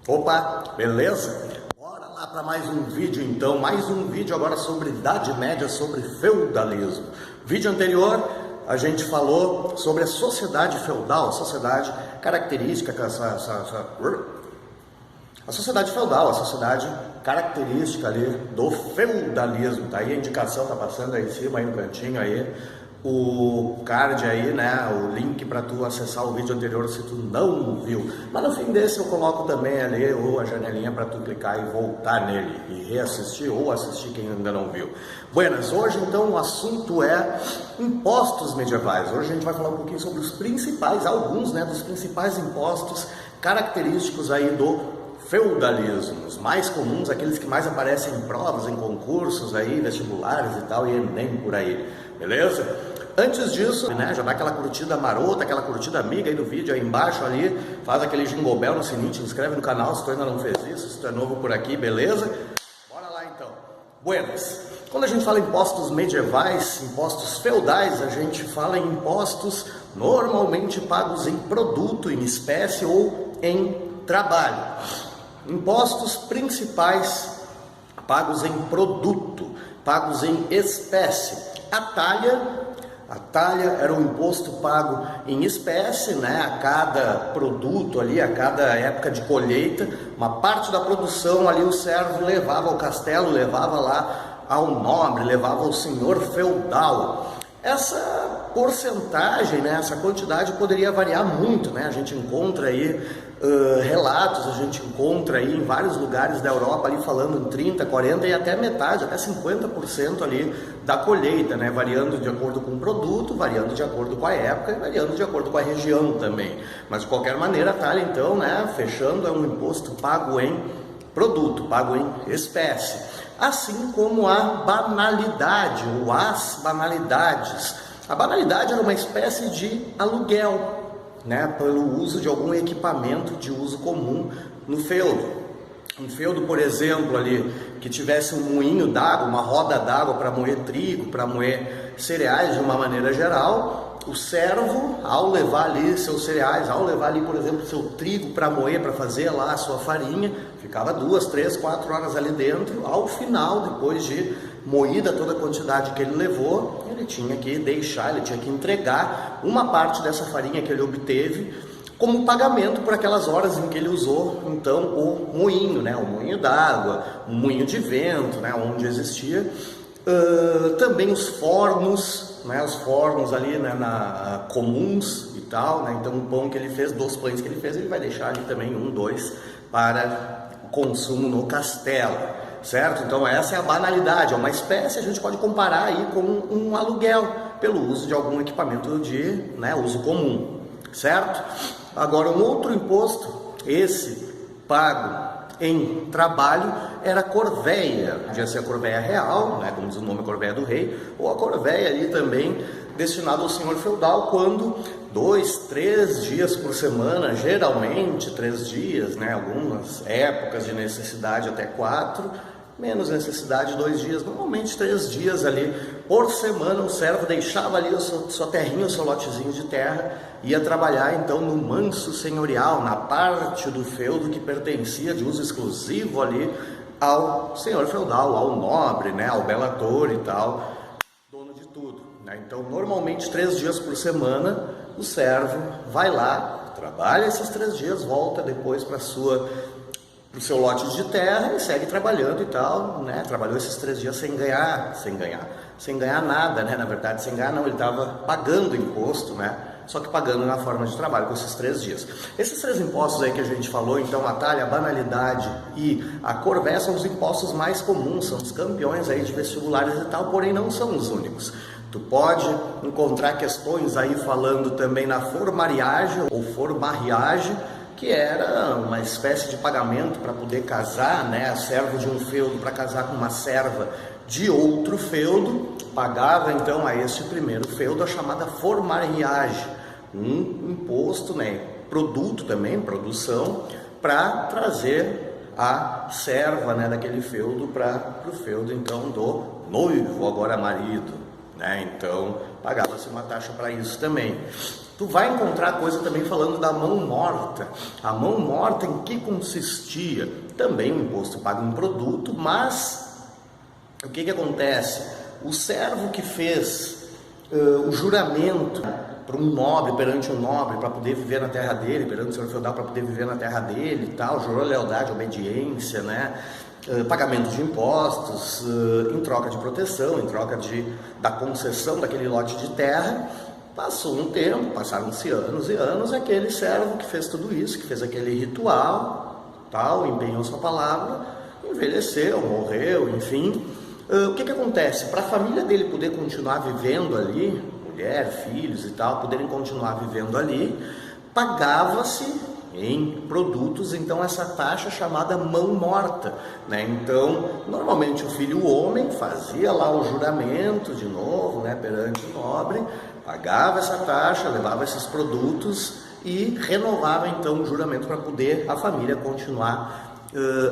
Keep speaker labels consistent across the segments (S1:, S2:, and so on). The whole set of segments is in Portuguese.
S1: Opa, beleza? Bora lá para mais um vídeo então, mais um vídeo agora sobre Idade Média, sobre feudalismo. Vídeo anterior a gente falou sobre a sociedade feudal, a sociedade característica, a sociedade feudal, a sociedade característica ali do feudalismo. Tá aí a indicação, tá passando aí em cima, aí no cantinho aí, o card aí, né, o link para tu acessar o vídeo anterior se tu não viu. Mas no fim desse eu coloco também ali ou a janelinha para tu clicar e voltar nele e reassistir ou assistir quem ainda não viu. Buenas, hoje então o assunto é impostos medievais. Hoje a gente vai falar um pouquinho sobre os principais, alguns, né, dos principais impostos característicos aí do feudalismo, os mais comuns, aqueles que mais aparecem em provas, em concursos aí, vestibulares e tal, e Enem por aí, beleza? Antes disso, né, já dá aquela curtida marota, aquela curtida amiga aí no vídeo aí embaixo ali, faz aquele jingle bell no sininho, te inscreve no canal se tu ainda não fez isso, se tu é novo por aqui, beleza? Bora lá então. Buenas. Quando a gente fala em impostos medievais, impostos feudais, a gente fala em impostos normalmente pagos em produto, em espécie ou em trabalho. Impostos principais pagos em produto, pagos em espécie. A talha era um imposto pago em espécie, né? A cada produto ali, a cada época de colheita, uma parte da produção ali o servo levava ao castelo, levava lá ao nobre, levava ao senhor feudal. Essa porcentagem, né, essa quantidade poderia variar muito, né? A gente encontra aí relatos, a gente encontra aí em vários lugares da Europa ali falando em 30, 40 e até metade, até 50% ali da colheita, né? Variando de acordo com o produto, variando de acordo com a época e variando de acordo com a região também. Mas de qualquer maneira a talha então, né, fechando, é um imposto pago em produto, pago em espécie. Assim como a banalidade ou as banalidades. A banalidade era uma espécie de aluguel, né, pelo uso de algum equipamento de uso comum no feudo. Um feudo, por exemplo, ali, que tivesse um moinho d'água, uma roda d'água para moer trigo, para moer cereais de uma maneira geral, o servo, ao levar ali seus cereais, ao levar ali, por exemplo, seu trigo para moer, para fazer lá a sua farinha, ficava 2, 3, 4 horas ali dentro. Ao final, depois de moída toda a quantidade que ele levou, ele tinha que deixar, ele tinha que entregar uma parte dessa farinha que ele obteve como pagamento por aquelas horas em que ele usou então o moinho, né, o moinho d'água, o moinho de vento, né, onde existia. Também os fornos, né, os fornos ali, né, comuns e tal, né, então o pão que ele fez, 2 pães que ele fez, ele vai deixar ali também 1, 2 para consumo no castelo, certo? Então essa é a banalidade, é uma espécie, a gente pode comparar aí com um aluguel, pelo uso de algum equipamento de, né, uso comum, certo? Agora um outro imposto, esse pago em trabalho, era a corveia. Podia ser a corveia real, né, como diz o nome, a corveia do rei, ou a corveia ali também destinada ao senhor feudal, quando 2, 3 dias por semana, geralmente 3 dias, né, algumas épocas de necessidade até 4, menos necessidade 2 dias, normalmente 3 dias ali por semana o servo deixava ali a sua terrinha, o seu lotezinho de terra, ia trabalhar então no manso senhorial, na parte do feudo que pertencia de uso exclusivo ali ao senhor feudal, ao nobre, né, ao belator e tal, dono de tudo, né? Então normalmente 3 dias por semana o servo vai lá, trabalha esses 3 dias, volta depois para o seu lote de terra e segue trabalhando e tal, né? Trabalhou esses 3 dias sem ganhar nada, né? Na verdade, sem ganhar não, ele estava pagando imposto, né? Só que pagando na forma de trabalho com esses 3 dias. Esses 3 impostos aí que a gente falou, então a talha, a banalidade e a corvéia são os impostos mais comuns, são os campeões aí de vestibulares e tal, porém não são os únicos. Tu pode encontrar questões aí falando também na formariagem ou formarriagem, que era uma espécie de pagamento para poder casar, né? A servo de um feudo para casar com uma serva de outro feudo, pagava então a este primeiro feudo a chamada formarriagem, um imposto, né? Produto também, produção, para trazer a serva, né, daquele feudo para o feudo então do noivo, agora marido, né? Então pagava-se uma taxa para isso também. Tu vai encontrar coisa também falando da mão morta. A mão morta em que consistia? Também um imposto pago em produto, mas o que acontece? O servo que fez o juramento para um nobre, perante um nobre, para poder viver na terra dele, perante o senhor feudal, para poder viver na terra dele e tal, jurou lealdade, obediência, né? Pagamento de impostos, em troca de proteção, em troca da concessão daquele lote de terra. Passou um tempo, passaram-se anos e anos, aquele servo que fez tudo isso, que fez aquele ritual, tal, empenhou sua palavra, envelheceu, morreu, enfim. O que acontece? Para a família dele poder continuar vivendo ali, mulher, filhos e tal, poderem continuar vivendo ali, pagava-se em produtos, então, essa taxa chamada mão morta, né? Então, normalmente o filho homem fazia lá o juramento de novo, né, perante o nobre, pagava essa taxa, levava esses produtos e renovava então o juramento para poder a família continuar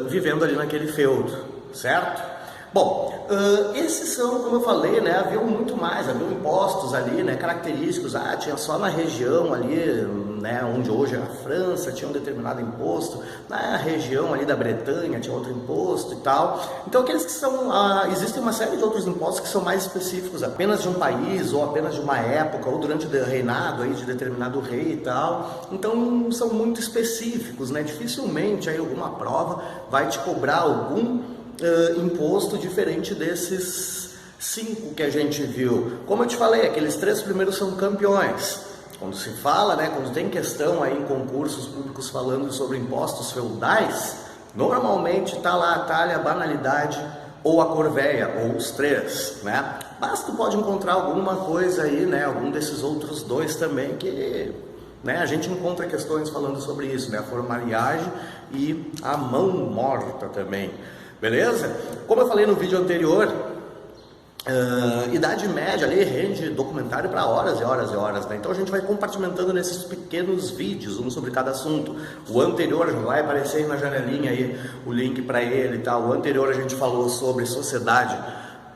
S1: vivendo ali naquele feudo, certo? Bom, esses são, como eu falei, né, haviam muito mais, haviam impostos ali, né, característicos, tinha só na região ali, né, onde hoje é a França, tinha um determinado imposto, na região ali da Bretanha tinha outro imposto e tal. Então aqueles que são, existem uma série de outros impostos que são mais específicos, apenas de um país, ou apenas de uma época, ou durante o reinado aí de determinado rei e tal, então são muito específicos, né, dificilmente aí alguma prova vai te cobrar algum imposto diferente desses 5 que a gente viu. Como eu te falei, aqueles 3 primeiros são campeões. Quando se fala, né, quando tem questão aí em concursos públicos falando sobre impostos feudais, normalmente está lá a talha, a banalidade ou a corvéia, ou os 3, né? Mas tu pode encontrar alguma coisa aí, né, algum desses outros 2 também que, né, a gente encontra questões falando sobre isso, né, a formaliagem e a mão morta também. Beleza? Como eu falei no vídeo anterior, Idade Média ali rende documentário para horas e horas e horas, né? Então a gente vai compartimentando nesses pequenos vídeos, um sobre cada assunto. O anterior vai aparecer aí na janelinha aí o link para ele e tal. O anterior a gente falou sobre sociedade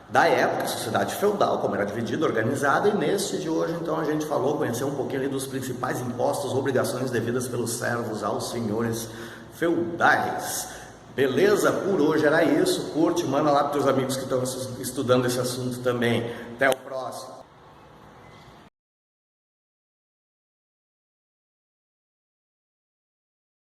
S1: da época, sociedade feudal, como era dividida, organizada, e neste de hoje então a gente conheceu um pouquinho ali dos principais impostos, obrigações devidas pelos servos aos senhores feudais. Beleza? Por hoje era isso. Curte, manda lá para os teus amigos que estão estudando esse assunto também. Até o